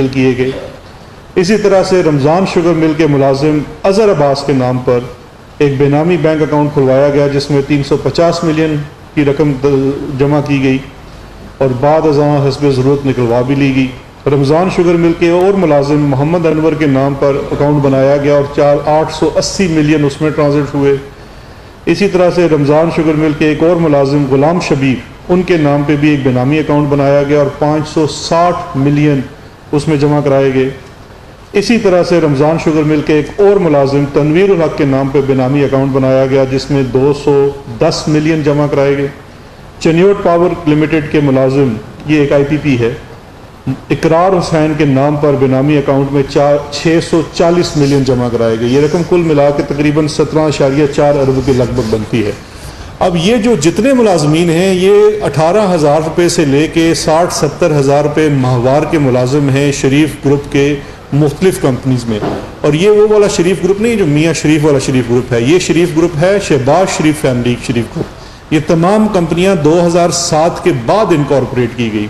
منتقل کیے گئے۔ اسی طرح سے رمضان شوگر مل کے ملازم اظہر عباس کے نام پر ایک بے نامی بینک اکاؤنٹ کھلوایا گیا جس میں 350 ملین کی رقم جمع کی گئی اور بعد ازاں حسب ضرورت نکلوا بھی لی گئی۔ رمضان شوگر مل کے اور ملازم محمد انور کے نام پر اکاؤنٹ بنایا گیا اور 880 ملین اس میں ٹرانزٹ ہوئے۔ اسی طرح سے رمضان شوگر مل کے ایک اور ملازم غلام شبیر، ان کے نام پہ بھی ایک بے نامی اکاؤنٹ بنایا گیا اور 560 ملین اس میں جمع کرائے گئے۔ اسی طرح سے رمضان شوگر مل کے ایک اور ملازم تنویر الحق کے نام پہ بے نامی اکاؤنٹ بنایا گیا جس میں 210 ملین جمع کرائے گئے۔ چنیوٹ پاور لمیٹڈ کے ملازم، یہ ایک IPP ہے، اقرار حسین کے نام پر بے نامی اکاؤنٹ میں 640 ملین جمع کرائے گئے۔ یہ رقم کل ملا کے تقریباً 17.4 ارب کے لگ بھگ بنتی ہے۔ اب یہ جو جتنے ملازمین ہیں یہ 18,000 روپے سے لے کے 60-70 ہزار روپے ماہوار کے ملازم ہیں شریف گروپ کے مختلف کمپنیز میں۔ اور یہ وہ والا شریف گروپ نہیں جو میاں شریف والا شریف گروپ ہے، یہ شریف گروپ ہے شہباز شریف فیملی شریف گروپ۔ یہ تمام کمپنیاں 2007 کے بعد انکارپوریٹ کی گئی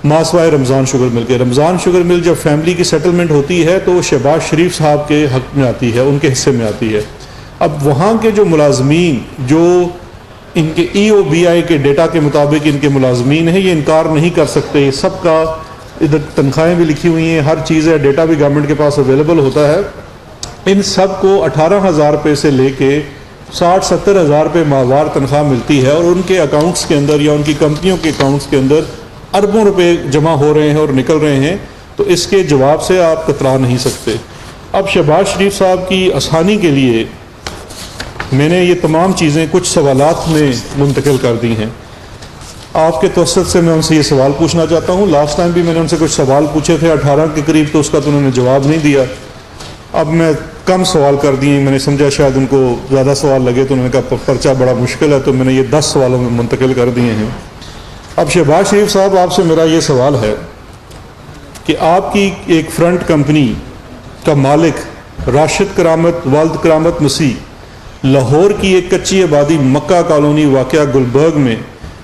ماسوائے رمضان شوگر مل کے۔ رمضان شوگر مل جب فیملی کی سیٹلمنٹ ہوتی ہے تو شہباز شریف صاحب کے حق میں آتی ہے، ان کے حصے میں آتی ہے۔ اب وہاں کے جو ملازمین جو ان کے EOBI کے ڈیٹا کے مطابق ان کے ملازمین ہیں یہ انکار نہیں کر سکتے، یہ سب کا ادھر تنخواہیں بھی لکھی ہوئی ہیں، ہر چیز ہے، ڈیٹا بھی گورنمنٹ کے پاس اویلیبل ہوتا ہے۔ ان سب کو 18,000 روپے سے لے کے 60-70 ہزار روپے ماہوار تنخواہ ملتی ہے اور ان کے اکاؤنٹس کے اندر یا ان کی کمپنیوں کے اکاؤنٹس کے اندر اربوں روپے جمع ہو رہے ہیں اور نکل رہے ہیں، تو اس کے جواب سے آپ کترا نہیں سکتے۔ اب شہباز شریف صاحب کی آسانی کے لیے میں نے یہ تمام چیزیں کچھ سوالات میں منتقل کر دی ہیں۔ آپ کے توسط سے میں ان سے یہ سوال پوچھنا چاہتا ہوں۔ لاسٹ ٹائم بھی میں نے ان سے کچھ سوال پوچھے تھے 18 کے قریب، تو اس کا تو انہوں نے جواب نہیں دیا۔ اب میں کم سوال کر دیے، میں نے سمجھا شاید ان کو زیادہ سوال لگے تو انہوں نے کہا پرچہ بڑا مشکل ہے، تو میں نے یہ 10 سوالوں میں منتقل کر دیے ہیں۔ اب شہباز شریف صاحب آپ سے میرا یہ سوال ہے کہ آپ کی ایک فرنٹ کمپنی کا مالک راشد کرامت والد کرامت مسیح لاہور کی ایک کچی آبادی مکہ کالونی واقعہ گلبرگ میں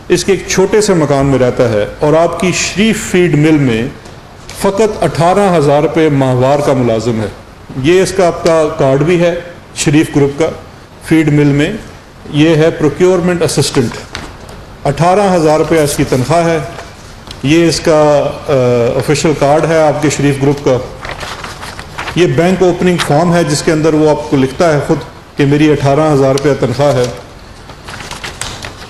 اس کے ایک چھوٹے سے مکان میں رہتا ہے اور آپ کی شریف فیڈ مل میں فقط 18,000 روپے ماہوار کا ملازم ہے۔ یہ اس کا آپ کا کارڈ بھی ہے شریف گروپ کا، فیڈ مل میں یہ ہے پروکیورمنٹ اسسٹنٹ، 18,000 روپے اس کی تنخواہ ہے۔ یہ اس کا آفیشیل کارڈ ہے آپ کے شریف گروپ کا۔ یہ بینک اوپننگ فارم ہے جس کے اندر وہ آپ کو لکھتا ہے خود کہ میری 18,000 روپے تنخواہ ہے۔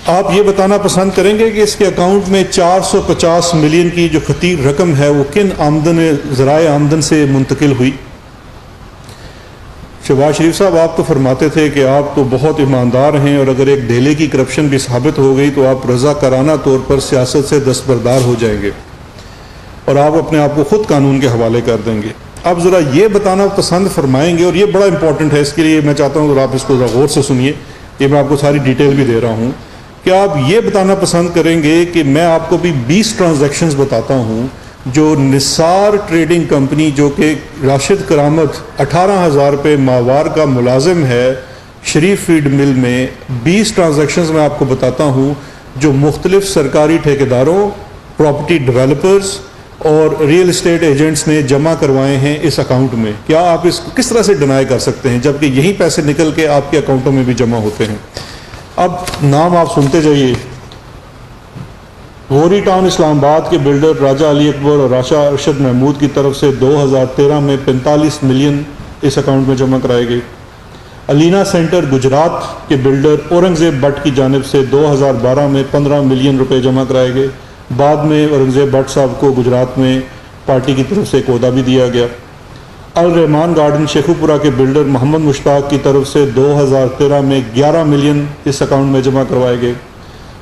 آپ یہ بتانا پسند کریں گے کہ اس کے اکاؤنٹ میں 450 ملین کی جو خطیر رقم ہے وہ کن ذرائع آمدن سے منتقل ہوئی؟ شہباز شریف صاحب آپ تو فرماتے تھے کہ آپ تو بہت ایماندار ہیں اور اگر ایک ڈھیلے کی کرپشن بھی ثابت ہو گئی تو آپ رضاکارانہ طور پر سیاست سے دستبردار ہو جائیں گے اور آپ اپنے آپ کو خود قانون کے حوالے کر دیں گے۔ آپ ذرا یہ بتانا پسند فرمائیں گے، اور یہ بڑا امپورٹنٹ ہے، اس کے لیے میں چاہتا ہوں آپ اس کو ذرا غور سے سنیے، یہ میں آپ کو ساری ڈیٹیل بھی دے رہا ہوں کہ آپ یہ بتانا پسند کریں گے کہ میں آپ کو بھی 20 ٹرانزیکشنز بتاتا ہوں جو نثار ٹریڈنگ کمپنی جو کہ راشد کرامت 18,000 روپے ماہوار کا ملازم ہے شریف فیڈ مل میں، 20 ٹرانزیکشنز میں آپ کو بتاتا ہوں جو مختلف سرکاری ٹھیکیداروں، پراپرٹی ڈیولپرز اور ریئل اسٹیٹ ایجنٹس نے جمع کروائے ہیں اس اکاؤنٹ میں۔ کیا آپ اس کو کس طرح سے ڈینائی کر سکتے ہیں جبکہ یہی پیسے نکل کے آپ کے اکاؤنٹوں میں بھی جمع ہوتے ہیں؟ اب نام آپ سنتے جائیے۔ غوری ٹاؤن اسلام آباد کے بلڈر راجہ علی اکبر اور راشا ارشد محمود کی طرف سے 2013 میں 45 ملین اس اکاؤنٹ میں جمع کرائے گئے۔ علینا سینٹر گجرات کے بلڈر اورنگزیب بٹ کی جانب سے 2012 میں 15 ملین روپے جمع کرائے گئے۔ بعد میں اورنگزیب بٹ صاحب کو گجرات میں پارٹی کی طرف سے ایک عہدہ بھی دیا گیا۔ الرحمان گارڈن شیخو پورہ کے بلڈر محمد مشتاق کی طرف سے 2013 میں 11 ملین اس اکاؤنٹ میں جمع کروائے گئے۔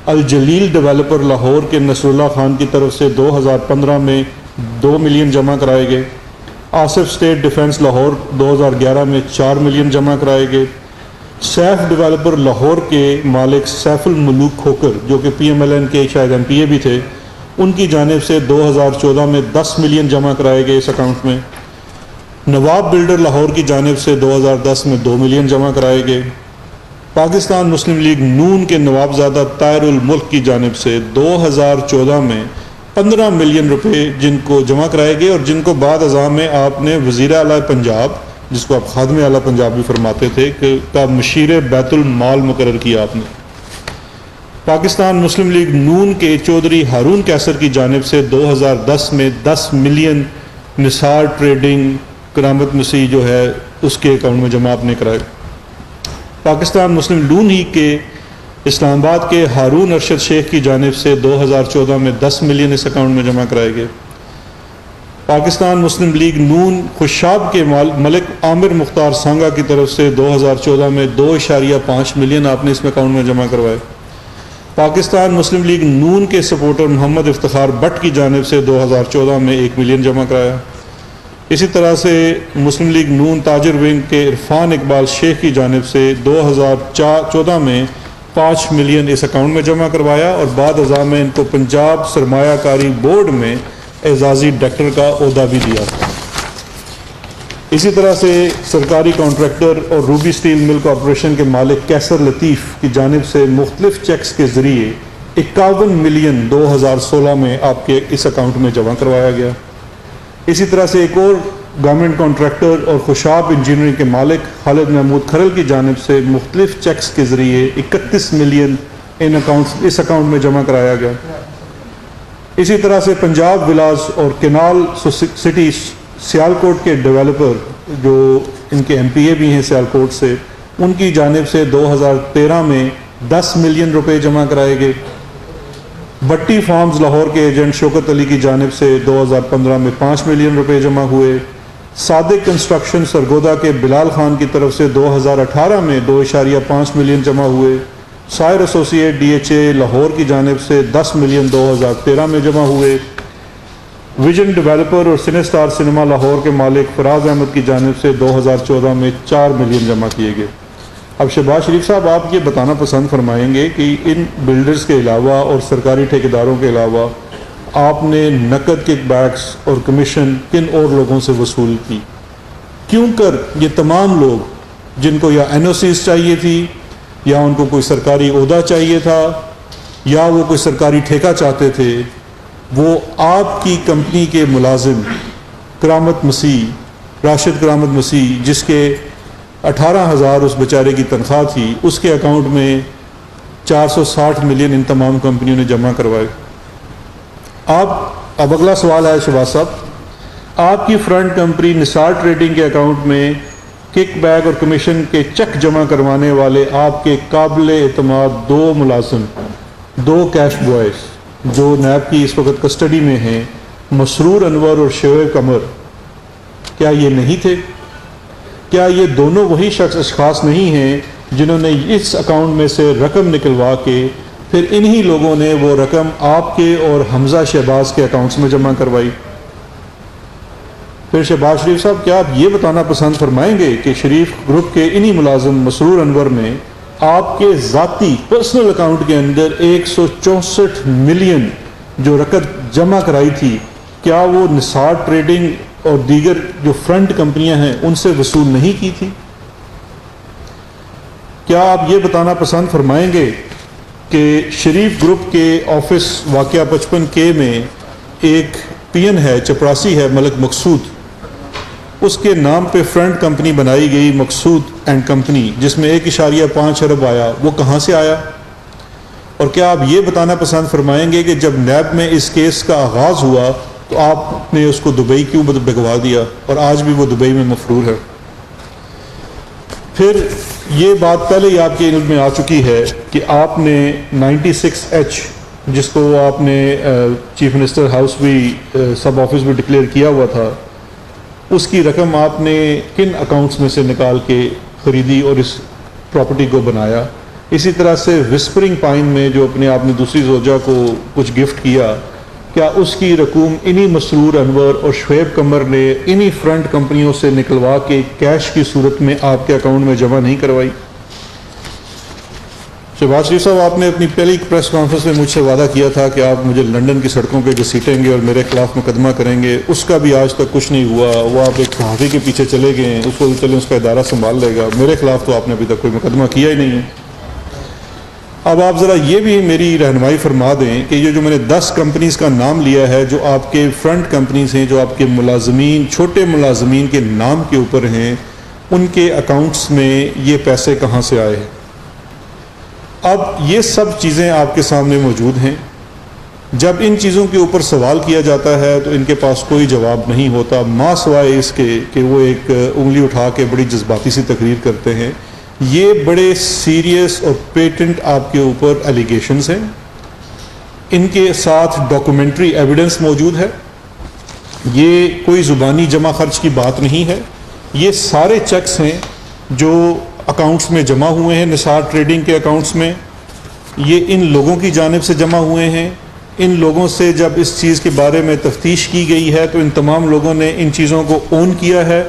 الجلیل ڈیولپر لاہور کے نصر اللہ خان کی طرف سے 2015 میں 2 ملین جمع کرائے گئے۔ آصف اسٹیٹ ڈیفنس لاہور 2011 میں 4 ملین جمع کرائے گئے۔ سیف ڈیولپر لاہور کے مالک سیف الملوک کھوکر جو کہ PMLN کے شاید MPA بھی تھے، ان کی جانب سے 2014 میں 10 ملین جمع کرائے گئے اس اکاؤنٹ میں۔ نواب بلڈر لاہور کی جانب سے 2010 میں 2 ملین جمع کرائے گئے۔ پاکستان مسلم لیگ نون کے نوابزادہ طاہر الملک کی جانب سے 2014 میں 15 ملین روپے جن کو جمع کرائے گئے، اور جن کو بعد ازاں میں آپ نے وزیر اعلیٰ پنجاب، جس کو آپ خادم اعلیٰ پنجاب بھی فرماتے تھے، کا مشیر بیت المال مقرر کیا آپ نے۔ پاکستان مسلم لیگ نون کے چودھری ہارون کیسر کی جانب سے 2010 میں 10 ملین نثار ٹریڈنگ کرامت مسیح جو ہے اس کے اکاؤنٹ میں جمع آپ نے کرائے۔ پاکستان مسلم نون ہی کے اسلام آباد کے ہارون ارشد شیخ کی جانب سے 2014 میں 10 ملین اس اکاؤنٹ میں جمع کرائے گئے۔ پاکستان مسلم لیگ نون خوشاب کے ملک عامر مختار سانگا کی طرف سے 2014 میں 2.5 ملین آپ نے اس میں اکاؤنٹ میں جمع کروائے۔ پاکستان مسلم لیگ نون کے سپورٹر محمد افتخار بٹ کی جانب سے 2014 میں 1 ملین جمع کرایا۔ اسی طرح سے مسلم لیگ نون تاجر ونگ کے عرفان اقبال شیخ کی جانب سے 2014 میں 5 ملین اس اکاؤنٹ میں جمع کروایا، اور بعد ازاں میں ان کو پنجاب سرمایہ کاری بورڈ میں اعزازی ڈائریکٹر کا عہدہ بھی دیا۔ اسی طرح سے سرکاری کانٹریکٹر اور روبی سٹیل مل کارپوریشن کے مالک کیسر لطیف کی جانب سے مختلف چیکس کے ذریعے 51 ملین 2016 میں آپ کے اس اکاؤنٹ میں جمع کروایا گیا۔ اسی طرح سے ایک اور گورنمنٹ کانٹریکٹر اور خوشاب انجینئرنگ کے مالک خالد محمود کھرل کی جانب سے مختلف چیکس کے ذریعے 31 ملین اس اکاؤنٹ میں جمع کرایا گیا۔ اسی طرح سے پنجاب ولاز اور کینال سٹی سیالکوٹ کے ڈیولپر جو ان کے ایم پی اے بھی ہیں سیالکوٹ سے، ان کی جانب سے 2013 میں 10 ملین روپے جمع کرائے گئے۔ بٹی فارمز لاہور کے ایجنٹ شوکت علی کی جانب سے 2015 میں 5 ملین روپے جمع ہوئے۔ صادق کنسٹرکشن سرگودا کے بلال خان کی طرف سے 2018 میں 2.5 ملین جمع ہوئے۔ سائر associate D H A Lahore کی جانب سے 10 ملین 2013 میں جمع ہوئے۔ ویژن ڈیولپر اور سنے اسٹار سنیما لاہور کے مالک فراز احمد کی جانب سے 2014 میں 4 ملین جمع کیے گئے۔ اب شہباز شریف صاحب آپ یہ بتانا پسند فرمائیں گے کہ ان بلڈرز کے علاوہ اور سرکاری ٹھیکیداروں کے علاوہ آپ نے نقد کک بیکس اور کمیشن کن اور لوگوں سے وصول کی؟ کیوں کر یہ تمام لوگ جن کو یا این او سیز چاہیے تھی، یا ان کو کوئی سرکاری عہدہ چاہیے تھا، یا وہ کوئی سرکاری ٹھیکہ چاہتے تھے، وہ آپ کی کمپنی کے ملازم کرامت مسیح، راشد کرامت مسیح، جس کے 18,000 اس بیچارے کی تنخواہ تھی، اس کے اکاؤنٹ میں 460 ملین ان تمام کمپنیوں نے جمع کروائے۔ اب اگلا سوال ہے شہباز صاحب، آپ کی فرنٹ کمپنی نثار ٹریڈنگ کے اکاؤنٹ میں کک بیک اور کمیشن کے چیک جمع کروانے والے آپ کے قابل اعتماد 2 ملازم، 2 کیش بوائز جو نیب کی اس وقت کسٹڈی میں ہیں، مسرور انور اور شعیب قمر، کیا یہ نہیں تھے؟ کیا یہ دونوں وہی اشخاص نہیں ہیں جنہوں نے اس اکاؤنٹ میں سے رقم نکلوا کے پھر انہی لوگوں نے وہ رقم آپ کے اور حمزہ شہباز کے اکاؤنٹس میں جمع کروائی؟ پھر شہباز شریف صاحب کیا آپ یہ بتانا پسند فرمائیں گے کہ شریف گروپ کے انہی ملازم مسرور انور نے آپ کے ذاتی پرسنل اکاؤنٹ کے اندر 164 ملین جو رقم جمع کرائی تھی، کیا وہ نثار ٹریڈنگ اور دیگر جو فرنٹ کمپنیاں ہیں ان سے وصول نہیں کی تھی؟ کیا آپ یہ بتانا پسند فرمائیں گے کہ شریف گروپ کے آفس واقعہ 55K میں ایک پی این ہے، چپراسی ہے، ملک مقصود، اس کے نام پہ فرنٹ کمپنی بنائی گئی مقصود اینڈ کمپنی، جس میں 1.5 ارب آیا، وہ کہاں سے آیا؟ اور کیا آپ یہ بتانا پسند فرمائیں گے کہ جب نیب میں اس کیس کا آغاز ہوا تو آپ نے اس کو دبئی کیوں بھگوا دیا اور آج بھی وہ دبئی میں مفرور ہے؟ پھر یہ بات پہلے ہی آپ کے علم میں آ چکی ہے کہ آپ نے 96H، جس کو آپ نے چیف منسٹر ہاؤس بھی سب آفس بھی ڈکلیئر کیا ہوا تھا، اس کی رقم آپ نے کن اکاؤنٹس میں سے نکال کے خریدی اور اس پراپرٹی کو بنایا؟ اسی طرح سے وسپرنگ پائن میں جو اپنے آپ نے دوسری زوجہ کو کچھ گفٹ کیا، کیا اس کی رقم انہی مسرور انور اور شعیب قمر نے انہی فرنٹ کمپنیوں سے نکلوا کے کیش کی صورت میں آپ کے اکاؤنٹ میں جمع نہیں کروائی؟ شہباز شریف صاحب، آپ نے اپنی پہلی پریس کانفرنس میں مجھ سے وعدہ کیا تھا کہ آپ مجھے لندن کی سڑکوں پہ گھسیٹیں گے اور میرے خلاف مقدمہ کریں گے، اس کا بھی آج تک کچھ نہیں ہوا۔ وہ آپ ایک صحافی کے پیچھے چلے گئے ہیں، اس کو چلیں اس کا ادارہ سنبھال لے گا، میرے خلاف تو آپ نے ابھی تک کوئی مقدمہ کیا ہی نہیں ہے۔ اب آپ ذرا یہ بھی میری رہنمائی فرما دیں کہ یہ جو میں نے 10 کمپنیز کا نام لیا ہے جو آپ کے فرنٹ کمپنیز ہیں، جو آپ کے ملازمین، چھوٹے ملازمین کے نام کے اوپر ہیں، ان کے اکاؤنٹس میں یہ پیسے کہاں سے آئے ہیں؟ اب یہ سب چیزیں آپ کے سامنے موجود ہیں. جب ان چیزوں کے اوپر سوال کیا جاتا ہے تو ان کے پاس کوئی جواب نہیں ہوتا، ماں سوائے اس کے کہ وہ ایک انگلی اٹھا کے بڑی جذباتی سی تقریر کرتے ہیں. یہ بڑے سیریس اور پیٹنٹ آپ کے اوپر ایلیگیشنز ہیں، ان کے ساتھ ڈاکومنٹری ایویڈنس موجود ہے. یہ کوئی زبانی جمع خرچ کی بات نہیں ہے، یہ سارے چیکس ہیں جو اکاؤنٹس میں جمع ہوئے ہیں، نثار ٹریڈنگ کے اکاؤنٹس میں. یہ ان لوگوں کی جانب سے جمع ہوئے ہیں. ان لوگوں سے جب اس چیز کے بارے میں تفتیش کی گئی ہے تو ان تمام لوگوں نے ان چیزوں کو اون کیا ہے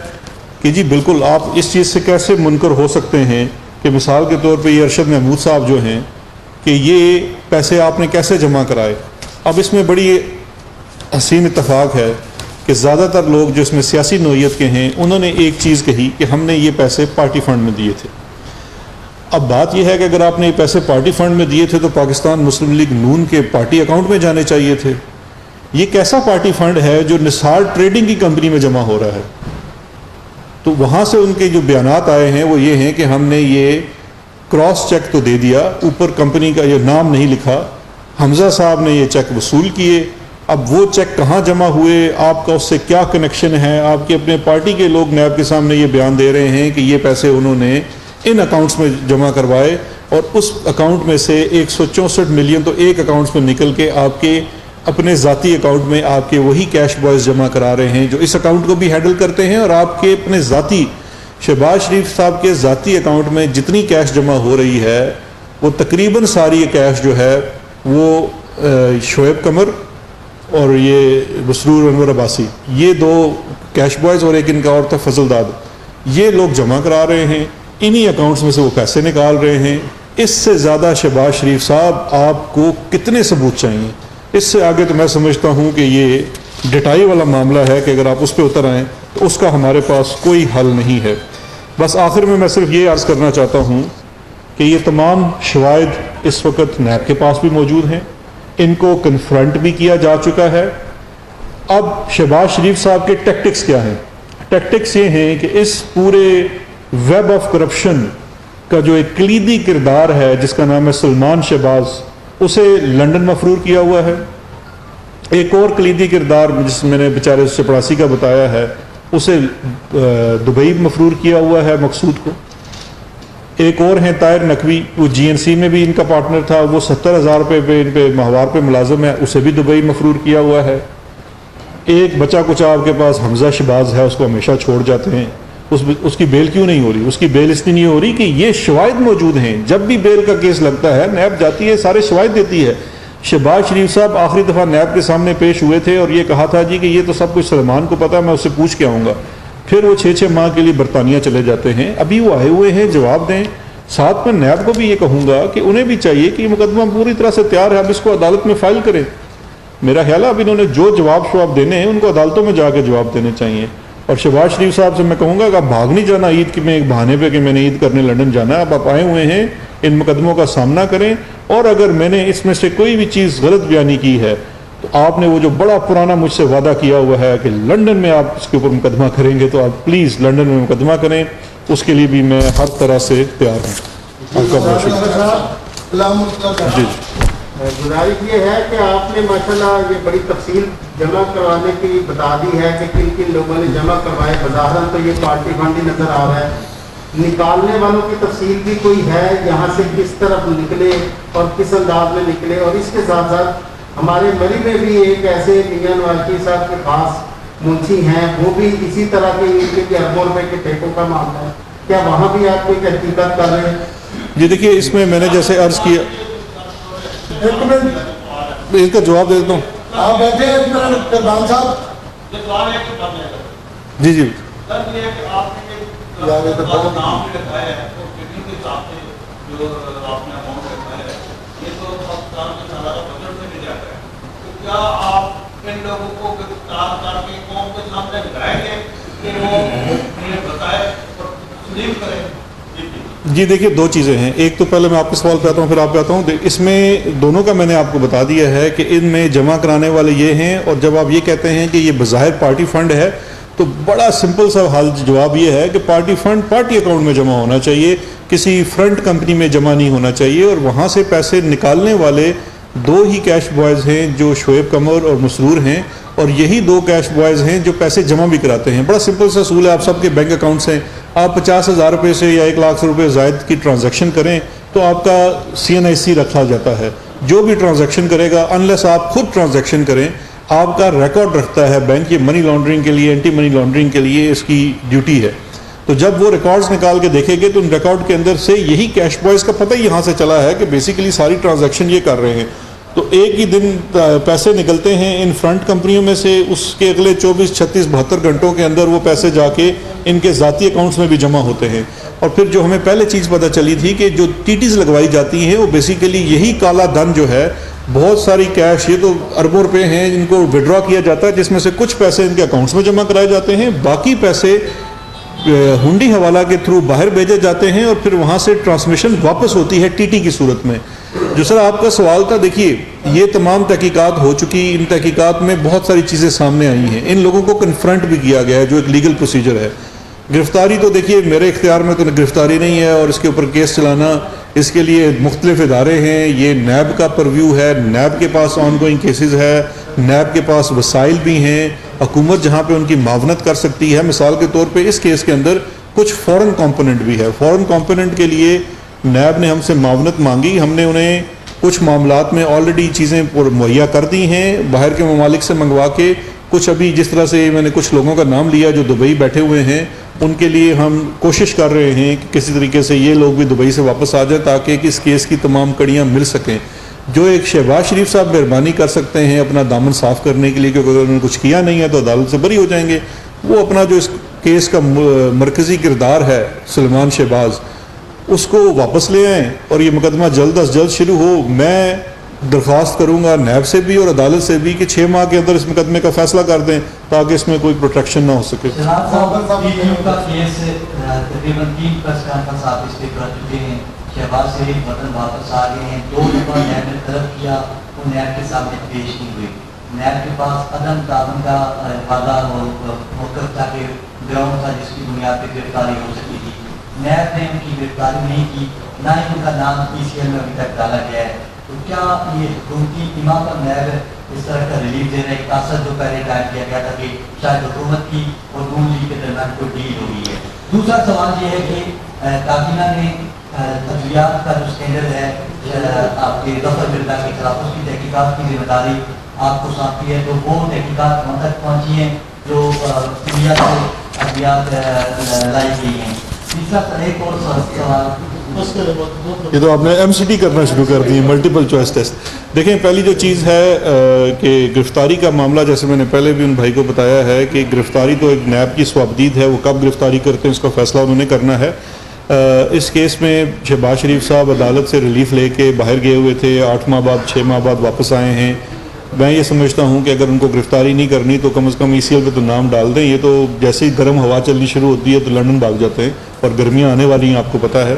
کہ جی بالکل آپ اس چیز سے کیسے منکر ہو سکتے ہیں کہ مثال کے طور پہ یہ ارشد محمود صاحب جو ہیں کہ یہ پیسے آپ نے کیسے جمع کرائے. اب اس میں بڑی حسین اتفاق ہے کہ زیادہ تر لوگ جو اس میں سیاسی نوعیت کے ہیں انہوں نے ایک چیز کہی کہ ہم نے یہ پیسے پارٹی فنڈ میں دیے تھے. اب بات یہ ہے کہ اگر آپ نے یہ پیسے پارٹی فنڈ میں دیے تھے تو پاکستان مسلم لیگ نون کے پارٹی اکاؤنٹ میں جانے چاہیے تھے. یہ کیسا پارٹی فنڈ ہے جو نثار ٹریڈنگ کی کمپنی میں جمع ہو رہا ہے؟ تو وہاں سے ان کے جو بیانات آئے ہیں وہ یہ ہیں کہ ہم نے یہ کراس چیک تو دے دیا، اوپر کمپنی کا یہ نام نہیں لکھا، حمزہ صاحب نے یہ چیک وصول کیے. اب وہ چیک کہاں جمع ہوئے، آپ کا اس سے کیا کنیکشن ہے؟ آپ کے اپنے پارٹی کے لوگ نیب کے سامنے یہ بیان دے رہے ہیں کہ یہ پیسے انہوں نے ان اکاؤنٹس میں جمع کروائے اور اس اکاؤنٹ میں سے 164 ملین تو ایک اکاؤنٹس میں نکل کے آپ کے اپنے ذاتی اکاؤنٹ میں آپ کے وہی کیش بوائز جمع کرا رہے ہیں جو اس اکاؤنٹ کو بھی ہینڈل کرتے ہیں. اور آپ کے اپنے ذاتی شہباز شریف صاحب کے ذاتی اکاؤنٹ میں جتنی کیش جمع ہو رہی ہے وہ تقریباً ساری کیش جو ہے وہ شعیب قمر اور یہ مسرور انور عباسی، یہ 2 کیش بوائز اور ایک ان کا اور تھا فضل داد، یہ لوگ جمع کرا رہے ہیں. انہی اکاؤنٹس میں سے وہ پیسے نکال رہے ہیں. اس سے زیادہ شہباز شریف صاحب آپ کو کتنے ثبوت چاہیے؟ اس سے آگے تو میں سمجھتا ہوں کہ یہ ڈٹائی والا معاملہ ہے کہ اگر آپ اس پہ اتر آئیں تو اس کا ہمارے پاس کوئی حل نہیں ہے. بس آخر میں صرف یہ عرض کرنا چاہتا ہوں کہ یہ تمام شواہد اس وقت نیب کے پاس بھی موجود ہیں، ان کو کنفرنٹ بھی کیا جا چکا ہے. اب شہباز شریف صاحب کے ٹیکٹکس کیا ہیں؟ ٹیکٹکس یہ ہیں کہ اس پورے ویب آف کرپشن کا جو ایک کلیدی کردار ہے جس کا نام ہے سلمان شہباز، اسے لنڈن مفرور کیا ہوا ہے. ایک اور کلیدی کردار جس میں نے بیچارے چپڑاسی کا بتایا ہے اسے دبئی مفرور کیا ہوا ہے مقصود کو. ایک اور ہیں طاہر نقوی، وہ جی این سی میں بھی ان کا پارٹنر تھا، وہ 70,000 روپے پہ ان پہ ماہوار پہ ملازم ہے، اسے بھی دبئی مفرور کیا ہوا ہے. ایک بچہ کچا آپ کے پاس حمزہ شہباز ہے، اس کو ہمیشہ چھوڑ جاتے ہیں. اس کی بیل کیوں نہیں ہو رہی؟ اس کی بیل اس لیے نہیں ہو رہی کہ یہ شواہد موجود ہیں. جب بھی بیل کا کیس لگتا ہے نیب جاتی ہے، سارے شواہد دیتی ہے. شہباز شریف صاحب آخری دفعہ نیب کے سامنے پیش ہوئے تھے اور یہ کہا تھا جی کہ یہ تو سب کچھ سلمان کو پتا ہے، میں اس سے پوچھ کے آؤں گا. پھر وہ 6 ماہ کے لیے برطانیہ چلے جاتے ہیں. ابھی وہ آئے ہوئے ہیں، جواب دیں. ساتھ میں نیب کو بھی یہ کہوں گا کہ انہیں بھی چاہیے کہ یہ مقدمہ پوری طرح سے تیار ہے، اب اس کو عدالت میں فائل کریں. میرا خیال ہے اب انہوں نے جو جواب دینے ہیں ان کو عدالتوں میں جا کے جواب دینے چاہیے. اور شہباز شریف صاحب سے میں کہوں گا کہ آپ بھاگ نہیں جانا عید کی میں ایک بہانے پہ کہ میں نے عید کرنے لندن جانا ہے. اب آپ آئے ہوئے ہیں، ان مقدموں کا سامنا کریں. اور اگر میں نے اس میں سے کوئی بھی چیز غلط بیانی کی ہے تو آپ نے وہ جو بڑا پرانا مجھ سے وعدہ کیا ہوا ہے کہ لندن میں آپ اس کے اوپر مقدمہ کریں گے تو آپ پلیز لندن میں مقدمہ کریں. اس کے لیے بھی میں ہر طرح سے تیار ہوں. آپ کا بہت شکریہ. جی گزارش یہ ہے کہ آپ نے ماشاءاللہ یہ بڑی تفصیل جمع کروانے کی بتا دی ہے کہ کن کن لوگوں نے جمع کروائے. بظاہر تو یہ پارٹی فنڈ ہی نظر آ رہا ہے. نکالنے والوں کی تفصیل بھی کوئی ہے یہاں سے کس طرف نکلے اور کس انداز میں نکلے؟ اور اس کے ساتھ ساتھ ہمارے مری میں بھی ایک ایسے میاں نواز صاحب کے خاص منشی ہیں، وہ بھی اسی طرح کے اربوں روپے کے ٹھیکوں کا معاملہ ہے. کیا وہاں بھی آپ کوئی تحقیقات کر رہے ہیں؟ جی دیکھیے اس میں میں نے جیسے عرض کیا، اس کا جواب دے دیتا ہوں. آپ بیٹھے جی جی جی دیکھیے دو چیزیں ہیں، ایک تو پہلے میں آپ کے سوال پہ آتا ہوں پھر آپ پہ آتا ہوں۔ اس میں دونوں کا میں نے آپ کو بتا دیا ہے کہ ان میں جمع کرانے والے یہ ہیں، اور جب آپ یہ کہتے ہیں کہ یہ بظاہر پارٹی فنڈ ہے تو بڑا سمپل سا حل جواب یہ ہے کہ پارٹی فنڈ پارٹی اکاؤنٹ میں جمع ہونا چاہیے، کسی فرنٹ کمپنی میں جمع نہیں ہونا چاہیے، اور وہاں سے پیسے نکالنے والے دو ہی کیش بوائز ہیں جو شعیب قمر اور مسرور ہیں، اور یہی دو کیش بوائز ہیں جو پیسے جمع بھی کراتے ہیں۔ بڑا سمپل سا اصول ہے، آپ سب کے بینک اکاؤنٹس ہیں، آپ 50,000 روپے سے یا 1,00,000 روپے زائد کی ٹرانزیکشن کریں تو آپ کا CNIC رکھا جاتا ہے۔ جو بھی ٹرانزیکشن کرے گا، انلیس آپ خود ٹرانزیکشن کریں، آپ کا ریکارڈ رکھتا ہے بینک، یہ منی لانڈرنگ کے لیے، اینٹی منی لانڈرنگ کے لیے اس کی ڈیوٹی ہے۔ تو جب وہ ریکارڈز نکال کے دیکھیں گے تو ان ریکارڈ کے اندر سے یہی کیش بوائز کا پتہ ہی یہاں سے چلا ہے کہ بیسیکلی ساری ٹرانزیکشن یہ کر رہے ہیں۔ تو ایک ہی دن پیسے نکلتے ہیں ان فرنٹ کمپنیوں میں سے، اس کے اگلے 24, 36, 72 گھنٹوں کے اندر وہ پیسے جا کے ان کے ذاتی اکاؤنٹس میں بھی جمع ہوتے ہیں۔ اور پھر جو ہمیں پہلے چیز پتہ چلی تھی کہ جو TTs لگوائی جاتی ہیں وہ بیسیکلی یہی کالا دھن جو ہے، بہت ساری کیش، یہ تو اربوں روپے ہیں جن کو وڈرا کیا جاتا ہے، جس میں سے کچھ پیسے ان کے اکاؤنٹس میں جمع کرائے جاتے ہیں، باقی پیسے ہنڈی حوالہ کے تھرو باہر بھیجے جاتے ہیں، اور پھر وہاں سے ٹرانسمیشن واپس ہوتی ہے TT کی صورت میں۔ جو سر آپ کا سوال تھا، دیکھیے یہ تمام تحقیقات ہو چکی، ان تحقیقات میں بہت ساری چیزیں سامنے آئی ہیں، ان لوگوں کو کنفرنٹ بھی کیا گیا ہے جو ایک لیگل پروسیجر ہے۔ گرفتاری تو دیکھیے میرے اختیار میں تو گرفتاری نہیں ہے، اور اس کے اوپر کیس چلانا اس کے لیے مختلف ادارے ہیں، یہ نیب کا پرویو ہے، نیب کے پاس آن گوئنگ کیسز ہے، نیب کے پاس وسائل بھی ہیں، حکومت جہاں پہ ان کی معاونت کر سکتی ہے۔ مثال کے طور پہ اس کیس کے اندر کچھ فورن کمپوننٹ بھی ہے، فورن کمپوننٹ کے لیے نیب نے ہم سے معاونت مانگی، ہم نے انہیں کچھ معاملات میں آلریڈی چیزیں مہیا کر دی ہیں باہر کے ممالک سے منگوا کے، کچھ ابھی جس طرح سے میں نے کچھ لوگوں کا نام لیا جو دبئی بیٹھے ہوئے ہیں، ان کے لیے ہم کوشش کر رہے ہیں کہ کسی طریقے سے یہ لوگ بھی دبئی سے واپس آ جائیں تاکہ اس کیس کی تمام کڑیاں مل سکیں۔ جو ایک شہباز شریف صاحب مہربانی کر سکتے ہیں اپنا دامن صاف کرنے کے لیے، کیونکہ اگر انہوں نے کچھ کیا نہیں ہے تو عدالت سے بری ہو جائیں گے، وہ اپنا جو اس کیس کا مرکزی کردار ہے سلمان شہباز، اس کو واپس لے آئیں اور یہ مقدمہ جلد از جلد شروع ہو۔ میں درخواست کروں گا نیب سے بھی اور عدالت سے بھی کہ 6 ماہ کے اندر اس مقدمے کا فیصلہ کر دیں تاکہ اس میں کوئی پروٹیکشن نہ ہو سکے۔ جناب صاحب کا کیس تقریباً 3 پرس کانفرنس آپ اس پہ کر چکے ہیں، شہباز شریف وطن واپس آ گئے ہیں، 2 دفعہ نیب نے طلب کیا، وہ نیب کے سامنے پیش نہیں ہوئی، نیب کے پاس عدم تعاون کا وعدہ موقف تھا کہ گراؤنڈ تھا جس کی بنیاد پہ گرفتاری ہو سکتی تھی، نیب نے ان کی گرفتاری نہیں کی، نہ ہی ان کا نام PCL میں ابھی تک ڈالا گیا ہے۔ تو کیا یہ حکومتی ایمان پر نیب اس طرح کا ریلیف دے رہا ہے؟ تاثر جو پہلے قائم کیا گیا تھا کہ شاید حکومت کی اور نون لیگ کے درمیان کوئی ڈیل ہو گئی ہے۔ دوسرا سوال یہ ہے کہ کابینہ نے تجزیات کا جو اسٹینڈرڈ ہے آپ کے ظفر مرزا کے خلاف، اس کی تحقیقات کی ذمہ داری آپ کو سونپی ہے، تو وہ تحقیقات وہاں تک پہنچی ہیں جو انڈیا سے ادویات لائی گئی ہیں۔ تیسرا ایک اور سوال، یہ تو آپ نے MCT کرنا شروع کر دی، ملٹیپل چوائس ٹیسٹ۔ دیکھیں پہلی جو چیز ہے کہ گرفتاری کا معاملہ، جیسے میں نے پہلے بھی ان بھائی کو بتایا ہے کہ گرفتاری تو ایک نیب کی سوابدید ہے، وہ کب گرفتاری کرتے ہیں اس کا فیصلہ انہوں نے کرنا ہے۔ اس کیس میں شہباز شریف صاحب عدالت سے ریلیف لے کے باہر گئے ہوئے تھے، 8 ماہ بعد 6 ماہ بعد واپس آئے ہیں۔ میں یہ سمجھتا ہوں کہ اگر ان کو گرفتاری نہیں کرنی تو کم از کم ECL پہ تو نام ڈال دیں۔ یہ تو جیسے ہی گرم ہوا چلنی شروع ہوتی ہے تو لندن بھاگ جاتے ہیں، اور گرمیاں آنے والی ہیں آپ کو پتہ ہے۔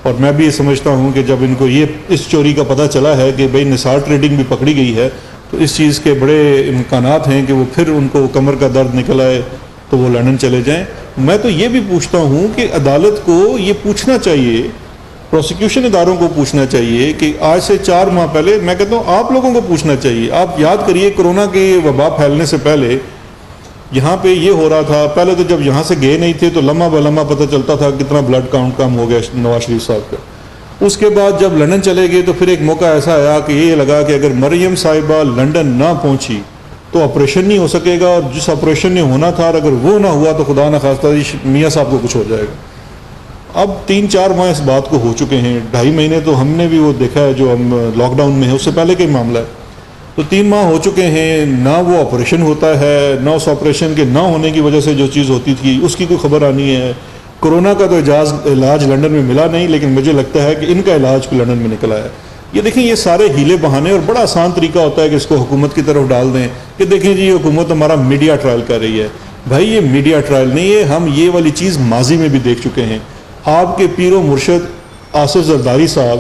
اور میں بھی یہ سمجھتا ہوں کہ جب ان کو یہ اس چوری کا پتہ چلا ہے کہ بھئی نثار ٹریڈنگ بھی پکڑی گئی ہے، تو اس چیز کے بڑے امکانات ہیں کہ وہ پھر ان کو کمر کا درد نکل آئے تو وہ لندن چلے جائیں۔ میں تو یہ بھی پوچھتا ہوں کہ عدالت کو یہ پوچھنا چاہیے، پروسیکیوشن اداروں کو پوچھنا چاہیے کہ آج سے 4 ماہ پہلے، میں کہتا ہوں آپ لوگوں کو پوچھنا چاہیے۔ آپ یاد کریے کرونا کے وبا پھیلنے سے پہلے یہاں پہ یہ ہو رہا تھا، پہلے تو جب یہاں سے گئے نہیں تھے تو لمحہ بلمحہ پتہ چلتا تھا کتنا بلڈ کاؤنٹ کم ہو گیا نواز شریف صاحب کا۔ اس کے بعد جب لندن چلے گئے تو پھر ایک موقع ایسا آیا کہ یہ لگا کہ اگر مریم صاحبہ لندن نہ پہنچی تو آپریشن نہیں ہو سکے گا، اور جس آپریشن نے ہونا تھا اور اگر وہ نہ ہوا تو خدا نہ خواستہ میاں صاحب کو کچھ ہو جائے گا۔ اب 3-4 ماہ اس بات کو ہو چکے ہیں، 2.5 مہینے تو ہم نے بھی وہ دیکھا ہے جو ہم لاک ڈاؤن میں ہے، اس سے پہلے کا ہی معاملہ ہے۔ تو 3 ماہ ہو چکے ہیں، نہ وہ آپریشن ہوتا ہے، نہ اس آپریشن کے نہ ہونے کی وجہ سے جو چیز ہوتی تھی اس کی کوئی خبر آنی ہے۔ کرونا کا تو علاج لندن میں ملا نہیں، لیکن مجھے لگتا ہے کہ ان کا علاج کو لندن میں نکلا ہے۔ یہ دیکھیں یہ سارے ہیلے بہانے، اور بڑا آسان طریقہ ہوتا ہے کہ اس کو حکومت کی طرف ڈال دیں کہ دیکھیں جی حکومت ہمارا میڈیا ٹرائل کر رہی ہے۔ بھائی یہ میڈیا ٹرائل نہیں ہے، ہم یہ والی چیز ماضی میں بھی دیکھ چکے ہیں۔ آپ کے پیر و مرشد آصف زرداری صاحب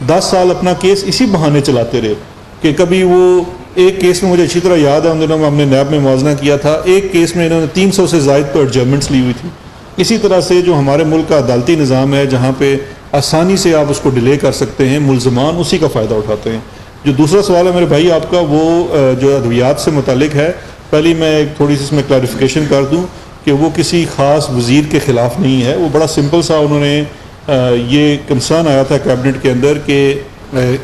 10 سال اپنا کیس اسی بہانے چلاتے رہے کہ کبھی وہ ایک کیس میں مجھے اچھی طرح یاد ہے، ان دنوں میں ہم نے نیب میں موازنہ کیا تھا، ایک کیس میں انہوں نے 300 سے زائد پر ایڈجرمنٹس لی ہوئی تھی. اسی طرح سے جو ہمارے ملک کا عدالتی نظام ہے جہاں پہ آسانی سے آپ اس کو ڈیلے کر سکتے ہیں، ملزمان اسی کا فائدہ اٹھاتے ہیں. جو دوسرا سوال ہے میرے بھائی آپ کا، وہ جو ادویات سے متعلق ہے، پہلی میں ایک تھوڑی سی اس میں کلیریفیکیشن کر دوں کہ وہ کسی خاص وزیر کے خلاف نہیں ہے. وہ بڑا سمپل سا انہوں نے یہ کنسرن آیا تھا کیبنٹ کے اندر کہ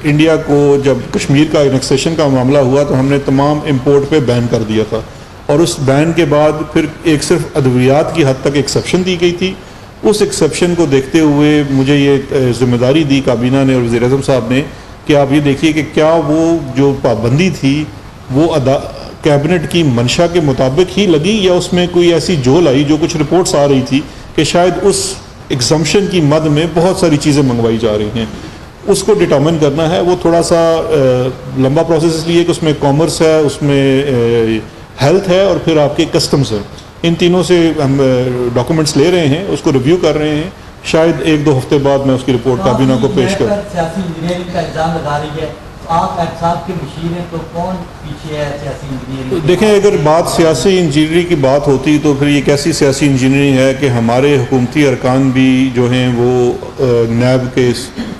انڈیا کو جب کشمیر کا انیکسیشن کا معاملہ ہوا تو ہم نے تمام امپورٹ پہ بین کر دیا تھا، اور اس بین کے بعد پھر ایک صرف ادویات کی حد تک ایکسیپشن دی گئی تھی. اس ایکسیپشن کو دیکھتے ہوئے مجھے یہ ذمہ داری دی کابینہ نے اور وزیر اعظم صاحب نے کہ آپ یہ دیکھیے کہ کیا وہ جو پابندی تھی وہ کیبنٹ کی منشا کے مطابق ہی لگی، یا اس میں کوئی ایسی جول آئی جو کچھ رپورٹس آ رہی تھی کہ شاید اس ایگزمپشن کی مد میں بہت ساری چیزیں منگوائی جا رہی ہیں. اس کو ڈٹرمن کرنا ہے. وہ تھوڑا سا لمبا پروسیس اس لیے کہ اس میں کامرس ہے، اس میں ہیلتھ ہے، اور پھر آپ کے کسٹمز ہیں. ان تینوں سے ہم ڈاکومنٹس لے رہے ہیں، اس کو ریویو کر رہے ہیں. شاید 1-2 ہفتے بعد میں اس کی رپورٹ کابینہ کو پیش کروں. سیاسی انجینئرنگ کا الزام لگا رہی ہے، آپ احتساب کے مشیر ہیں، تو کون پیچھے ہے سیاسی انجینئرنگ؟ دیکھیں اگر بات سیاسی انجینئرنگ کی بات ہوتی تو پھر یہ کیسی سیاسی انجینئرنگ ہے کہ ہمارے حکومتی ارکان بھی جو ہیں وہ نیب کے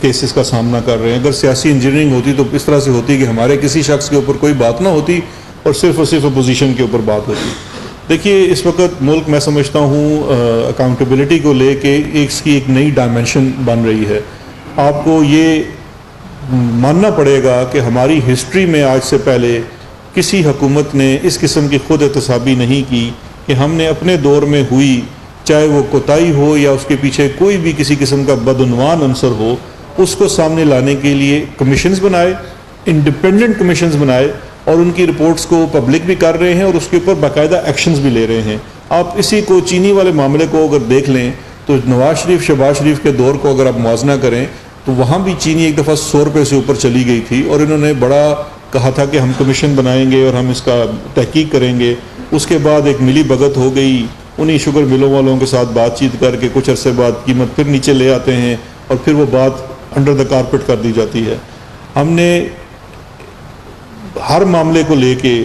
کیسز کا سامنا کر رہے ہیں. اگر سیاسی انجینئرنگ ہوتی تو اس طرح سے ہوتی کہ ہمارے کسی شخص کے اوپر کوئی بات نہ ہوتی اور صرف اپوزیشن کے اوپر بات ہوتی. دیکھیے اس وقت ملک میں سمجھتا ہوں اکاؤنٹیبلٹی کو لے کے اس کی ایک نئی ڈائمنشن بن رہی ہے. آپ کو یہ ماننا پڑے گا کہ ہماری ہسٹری میں آج سے پہلے کسی حکومت نے اس قسم کی خود احتسابی نہیں کی کہ ہم نے اپنے دور میں ہوئی، چاہے وہ کوتاہی ہو یا اس کے پیچھے کوئی بھی کسی قسم کا بدعنوان عنصر ہو، اس کو سامنے لانے کے لیے کمیشنز بنائے، انڈیپینڈنٹ کمیشنز بنائے، اور ان کی رپورٹس کو پبلک بھی کر رہے ہیں اور اس کے اوپر باقاعدہ ایکشنز بھی لے رہے ہیں. آپ اسی کو چینی والے معاملے کو اگر دیکھ لیں تو نواز شریف شہباز شریف کے دور کو اگر آپ موازنہ کریں تو وہاں بھی چینی ایک دفعہ 100 روپے سے اوپر چلی گئی تھی، اور انہوں نے بڑا کہا تھا کہ ہم کمیشن بنائیں گے اور ہم اس کا تحقیق کریں گے. اس کے بعد ایک ملی بھگت ہو گئی، انہی شوگر ملوں والوں کے ساتھ بات چیت کر کے کچھ عرصے بعد قیمت پھر نیچے لے آتے ہیں اور پھر وہ بات انڈر دا کارپٹ کر دی جاتی ہے. ہم نے ہر معاملے کو لے کے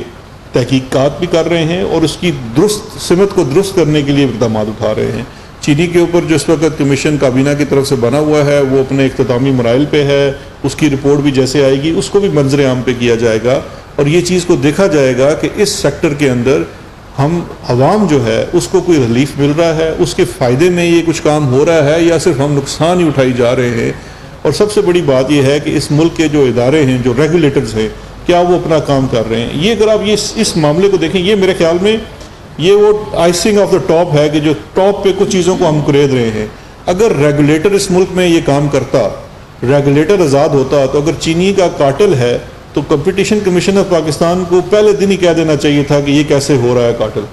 تحقیقات بھی کر رہے ہیں اور اس کی درست سمت کو درست کرنے کے لیے اقدامات اٹھا رہے ہیں. چینی کے اوپر جو اس وقت کمیشن کابینہ کی طرف سے بنا ہوا ہے وہ اپنے اختتامی مراحل پہ ہے، اس کی رپورٹ بھی جیسے آئے گی اس کو بھی منظر عام پہ کیا جائے گا، اور یہ چیز کو دیکھا جائے گا کہ اس سیکٹر کے اندر ہم عوام جو ہے اس کو کوئی ریلیف مل رہا ہے، اس کے فائدے میں یہ کچھ کام ہو رہا ہے یا صرف ہم نقصان ہی اٹھائی جا رہے ہیں. اور سب سے بڑی بات یہ ہے کہ اس ملک کے جو ادارے ہیں، جو ریگولیٹرز ہیں، کیا وہ اپنا کام کر رہے ہیں. یہ اگر آپ اس معاملے کو دیکھیں، یہ میرے خیال میں یہ وہ آئسنگ آف دا ٹاپ ہے کہ جو ٹاپ پہ کچھ چیزوں کو ہم کرید رہے ہیں. اگر ریگولیٹر اس ملک میں یہ کام کرتا، ریگولیٹر آزاد ہوتا، تو اگر چینی کا کارٹل ہے تو کمپٹیشن کمیشن آف پاکستان کو پہلے دن ہی کہہ دینا چاہیے تھا کہ یہ کیسے ہو رہا ہے کارٹل.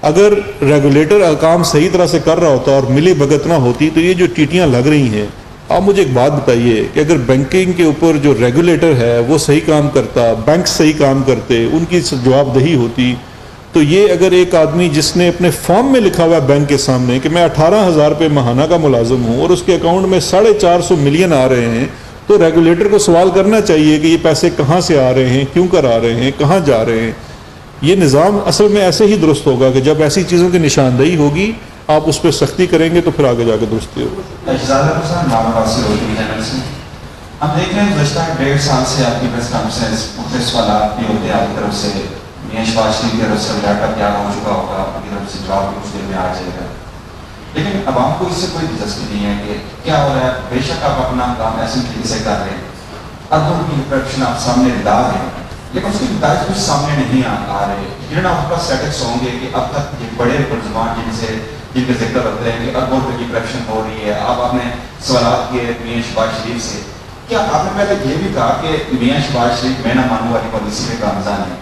اگر ریگولیٹر کام صحیح طرح سے کر رہا ہوتا اور ملی بھگت نہ ہوتی تو یہ جو ٹیٹیاں لگ رہی ہیں. آپ مجھے ایک بات بتائیے کہ اگر بینکنگ کے اوپر جو ریگولیٹر ہے وہ صحیح کام کرتا، بینک صحیح کام کرتے، ان کی جواب دہی ہوتی، تو یہ اگر ایک آدمی جس نے اپنے فارم میں لکھا ہوا ہے بینک کے سامنے کہ میں 18,000 روپے ماہانہ کا ملازم ہوں اور اس کے اکاؤنٹ میں 450 ملین آ رہے ہیں، تو ریگولیٹر کو سوال کرنا چاہیے کہ یہ پیسے کہاں سے آ رہے ہیں، کیوں کر آ رہے ہیں، کہاں جا رہے ہیں. یہ نظام اصل میں ایسے ہی درست ہوگا کہ جب ایسی چیزوں کی نشاندہی ہوگی، آپ اس پہ سختی کریں گے تو پھر آگے جا کے درستی ہوگی. ہم دیکھ رہے ہیں گزشتہ 1.5 سال سے آپ کی پریس کانفرنس مختلف سوالات بھی ہوتے ہیں آپ کی طرف سے، میاں شہباز شریف کی طرف سے ڈاٹا تیار ہو چکا ہوگا، آپ کی طرف سے جواب بھی کچھ دیر میں آ جائے گا، لیکن عوام کو اس سے کوئی دلچسپی نہیں ہے کہ کیا ہو رہا ہے. بے شک آپ اپنا کام ایسے طریقے سے کر رہے ہیں، اربوں کی کرپشن آپ سامنے لا رہے ہیں، لیکن اس کی نتائج کچھ سامنے نہیں آ رہے. جنہیں آپ کا اسٹیٹس ہوں گے کہ اب تک یہ بڑے ملزمان جن کا ذکر کرتے ہیں کہ اربوں روپے کی کرپشن ہو رہی ہے. آپ نے سوالات کیے میاں شہباز شریف سے، کیا آپ نے پہلے یہ بھی کہا کہ میاں شہباز شریف میں نہ مانوں والی پالیسی میں گامزن ہے؟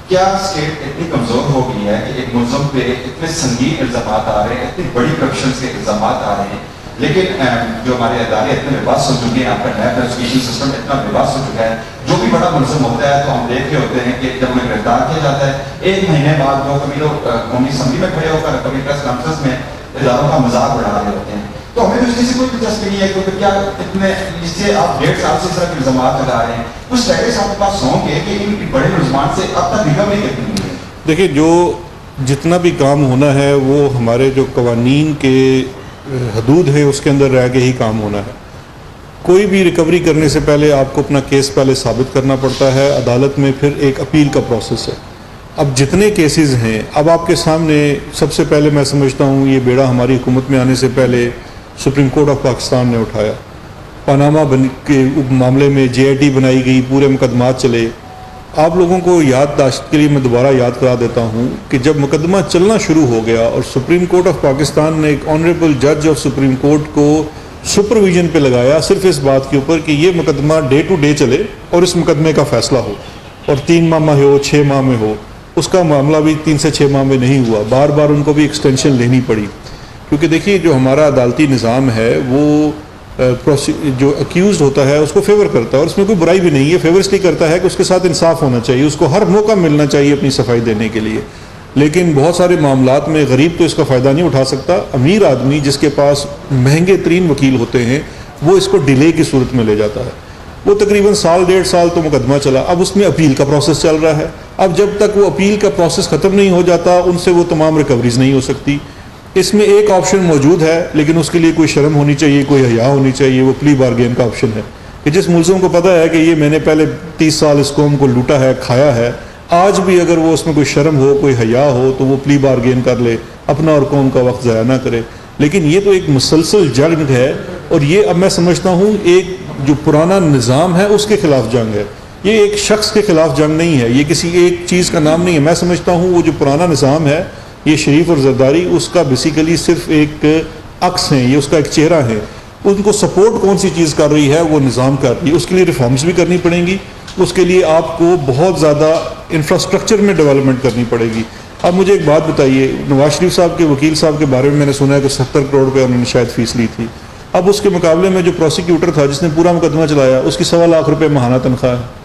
کیا اسٹیٹ اتنی کمزور ہو گئی ہے کہ ایک ملزم پہ اتنے سنگین الزامات آ رہے ہیں، اتنی بڑی کرپشن کے الزامات آ رہے ہیں، لیکن جو ہمارے ادارے اتنے بے بس ہو چکے ہیں، آپ کا نیب ایجوکیشن سسٹم اتنا بے بس ہو چکا ہے، جو بھی بڑا ملزم ہوتا ہے تو ہم دیکھ رہے ہوتے ہیں کہ جب انہیں گرفتار کیا جاتا ہے 1 مہینے بعد وہ کبھی لوگ قومی اسمبلی میں کھڑے ہو کر کبھی پریس کانفرنس میں اداروں کا مذاق اڑا رہے ہوتے ہیں. تو ہمیں تو اس چیز سے کوئی دلچسپی نہیں ہے کیونکہ کیا اتنے اس سے آپ 1.5 سال سے اس طرح کے الزامات لگا رہے ہیں، کچھ اسٹیٹس آپ کے پاس ہوں گے کہ ان بڑے ملزمان سے اب تک ریکوری کتنی ہوئی ہے؟ دیکھیے، جو جتنا بھی کام ہونا ہے وہ ہمارے جو قوانین کے حدود ہے اس کے اندر رہ کے ہی کام ہونا ہے. کوئی بھی ریکوری کرنے سے پہلے آپ کو اپنا کیس پہلے ثابت کرنا پڑتا ہے عدالت میں، پھر ایک اپیل کا پروسیس ہے. اب جتنے کیسز ہیں اب آپ کے سامنے، سب سے پہلے میں سمجھتا ہوں یہ بیڑا ہماری حکومت میں آنے سے پہلے سپریم کورٹ آف پاکستان نے اٹھایا. پاناما کے معاملے میں JIT بنائی گئی، پورے مقدمات چلے. آپ لوگوں کو یادداشت کے لیے میں دوبارہ یاد کرا دیتا ہوں کہ جب مقدمہ چلنا شروع ہو گیا اور سپریم کورٹ آف پاکستان نے ایک آنریبل جج آف سپریم کورٹ کو سپرویژن پہ لگایا صرف اس بات کے اوپر کہ یہ مقدمہ ڈے ٹو ڈے چلے اور اس مقدمے کا فیصلہ ہو، اور 3 ماہ میں ہو 6 ماہ میں ہو. اس کا معاملہ بھی 3 سے 6 ماہ میں نہیں ہوا، بار بار ان کو بھی ایکسٹینشن لینی پڑی. کیونکہ دیکھیے جو ہمارا عدالتی نظام ہے وہ جو اکیوزڈ ہوتا ہے اس کو فیور کرتا ہے، اور اس میں کوئی برائی بھی نہیں ہے. فیور اس لیے کرتا ہے کہ اس کے ساتھ انصاف ہونا چاہیے، اس کو ہر موقع ملنا چاہیے اپنی صفائی دینے کے لیے. لیکن بہت سارے معاملات میں غریب تو اس کا فائدہ نہیں اٹھا سکتا. امیر آدمی جس کے پاس مہنگے ترین وکیل ہوتے ہیں وہ اس کو ڈیلے کی صورت میں لے جاتا ہے. وہ تقریباً 1.5 سال تو مقدمہ چلا، اب اس میں اپیل کا پروسیس چل رہا ہے. اب جب تک وہ اپیل کا پروسیس ختم نہیں ہو جاتا ان سے وہ تمام ریکوریز نہیں ہو سکتی. اس میں ایک آپشن موجود ہے لیکن اس کے لیے کوئی شرم ہونی چاہیے، کوئی حیا ہونی چاہیے. وہ پلی بارگین کا آپشن ہے کہ جس ملزم کو پتہ ہے کہ یہ میں نے پہلے 30 سال اس قوم کو لوٹا ہے، کھایا ہے، آج بھی اگر وہ اس میں کوئی شرم ہو، کوئی حیا ہو تو وہ پلی بارگین کر لے، اپنا اور قوم کا وقت ضائع نہ کرے. لیکن یہ تو ایک مسلسل جنگ ہے، اور یہ اب میں سمجھتا ہوں ایک جو پرانا نظام ہے اس کے خلاف جنگ ہے. یہ ایک شخص کے خلاف جنگ نہیں ہے، یہ کسی ایک چیز کا نام نہیں ہے. میں سمجھتا ہوں وہ جو پرانا نظام ہے، یہ شریف اور زرداری، اس کا بیسیکلی صرف ایک عکس ہیں، یہ اس کا ایک چہرہ ہے. ان کو سپورٹ کون سی چیز کر رہی ہے وہ نظام کر رہی ہے. اس کے لیے ریفارمز بھی کرنی پڑیں گی، اس کے لیے آپ کو بہت زیادہ انفراسٹرکچر میں ڈیولپمنٹ کرنی پڑے گی. اب مجھے ایک بات بتائیے، نواز شریف صاحب کے وکیل صاحب کے بارے میں میں نے سنا ہے کہ 70 کروڑ روپے انہوں نے شاید فیس لی تھی. اب اس کے مقابلے میں جو پروسیکیوٹر تھا جس نے پورا مقدمہ چلایا اس کی 1.25 لاکھ روپے ماہانہ تنخواہ ہے.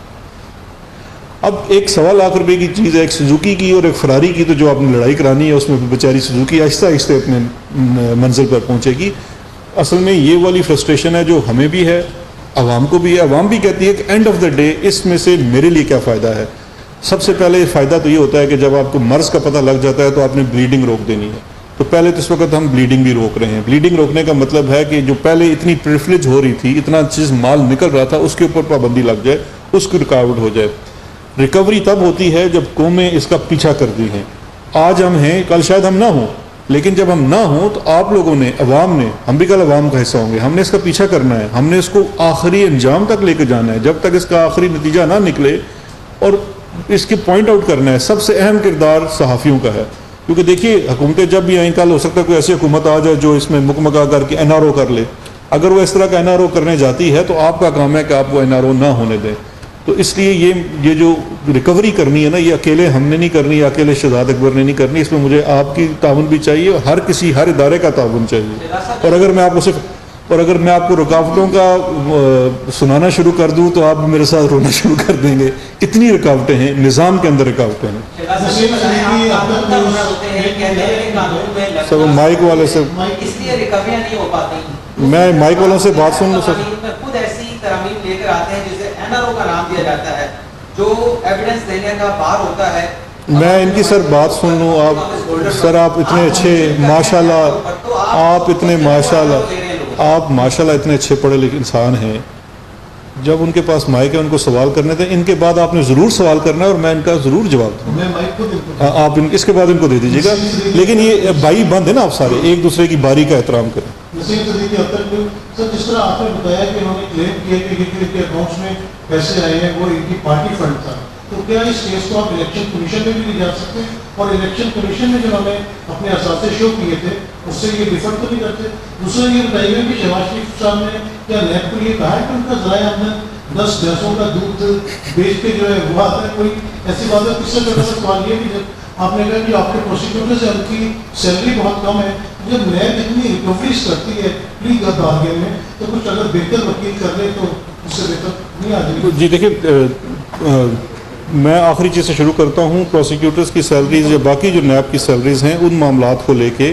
اب ایک 1.25 لاکھ روپے کی چیز ہے، ایک سوزوکی کی اور ایک فراری کی، تو جو آپ نے لڑائی کرانی ہے اس میں بیچاری سوزوکی آہستہ آہستہ اپنے منزل پر پہنچے گی. اصل میں یہ والی فرسٹریشن ہے جو ہمیں بھی ہے، عوام کو بھی ہے. عوام بھی کہتی ہے کہ اینڈ آف دا ڈے اس میں سے میرے لیے کیا فائدہ ہے. سب سے پہلے فائدہ تو یہ ہوتا ہے کہ جب آپ کو مرض کا پتہ لگ جاتا ہے تو آپ نے بلیڈنگ روک دینی ہے. تو پہلے تو اس وقت ہم بلیڈنگ بھی روک رہے ہیں. بلیڈنگ روکنے کا مطلب ہے کہ جو پہلے اتنی پریویلیج ہو رہی تھی، اتنا چیز مال نکل رہا تھا، اس کے اوپر پابندی لگ جائے، اس کی رکاوٹ ہو جائے. ریکوری تب ہوتی ہے جب قومیں اس کا پیچھا کرتی ہیں. آج ہم ہیں، کل شاید ہم نہ ہوں، لیکن جب ہم نہ ہوں تو آپ لوگوں نے، عوام نے، ہم بھی کل عوام کا حصہ ہوں گے، ہم نے اس کا پیچھا کرنا ہے، ہم نے اس کو آخری انجام تک لے کے جانا ہے. جب تک اس کا آخری نتیجہ نہ نکلے، اور اس کی پوائنٹ آؤٹ کرنا ہے. سب سے اہم کردار صحافیوں کا ہے، کیونکہ دیکھیے حکومتیں جب بھی آئیں، کل ہو سکتا ہے کوئی ایسی حکومت آ جائے جو اس میں مکمکا کر کے NRO کر لے. اگر وہ اس طرح کا NRO کرنے جاتی ہے تو آپ کا کام ہے کہ آپ وہ NRO نہ ہونے دیں. تو اس لیے یہ جو ریکوری کرنی ہے نا، یہ اکیلے ہم نے نہیں کرنی، یا اکیلے شہزاد اکبر نے نہیں کرنی. اس میں مجھے آپ کی تعاون بھی چاہیے، اور ہر ادارے کا تعاون چاہیے. اور اگر میں آپ کو رکاوٹوں کا سنانا شروع کر دوں تو آپ میرے ساتھ رونا شروع کر دیں گے. اتنی رکاوٹیں ہیں، نظام کے اندر رکاوٹیں ہیں. سب مائک والے سے، اس لیے ریکوریاں نہیں ہو پاتی. میں مائک والوں سے بات سن لوں سر. خود ایسی ترامیم لے کر آتے ہیں جسے NRO کا نام دیا جاتا ہے، جو ایویڈنس دینے کا بار ہوتا ہے. میں ان کی سر بات سن لوں. آپ سر، آپ اتنے اچھے ماشاءاللہ، آپ اتنے ماشاءاللہ اتنے اچھے پڑھے لکھے انسان ہیں. جب ان کے پاس مائک ہے ان کو سوال کرنے تھے. ان کے بعد آپ نے ضرور سوال کرنا ہے اور میں ان کا ضرور جواب دوں. آپ اس کے بعد ان کو دے دیجیے گا. لیکن یہ بائی بند ہے نا، آپ سارے ایک دوسرے کی باری کا احترام کریں. سر جس طرح آپ نے بتایا کہ انہوں نے کلیم کیا کہ ان کے اکاؤنٹس میں پیسے آئے ہیں وہ ان کی پارٹی فنڈ تھا، تو کیا اس کیس کو آپ الیکشن کمیشن میں بھی لے جا سکتے ہیں؟ اور الیکشن کمیشن نے جو ہمیں اپنے اثاثے شو کیے تھے اس سے یہ ڈیفر تو نہیں کرتے؟ دوسرا یہ بتائیے کہ شہباز شریف صاحب نے کیا نیب کو یہ کہا ہے کہ ان کا ذرائع آمدن 10 بھینسوں کا دودھ بیچ کے جو ہے وہ آتا ہے؟ کوئی ایسی بات ہے؟ اس سے میرا سوال یہ کہ جب آپ نے کہا کہ آپ کے پروسیکیوٹر سے ان کی سیلری بہت کم ہے، جب نیب اتنی ریکوریز کرتی ہے پلی بارگین میں، تو کچھ اگر بہتر وکیل کر لے تو اس سے بہتر نہیں آ جائے گی؟ جی دیکھیے، میں آخری چیز سے شروع کرتا ہوں. پروسیکیوٹرز کی سیلریز یا باقی جو نیب کی سیلریز ہیں، ان معاملات کو لے کے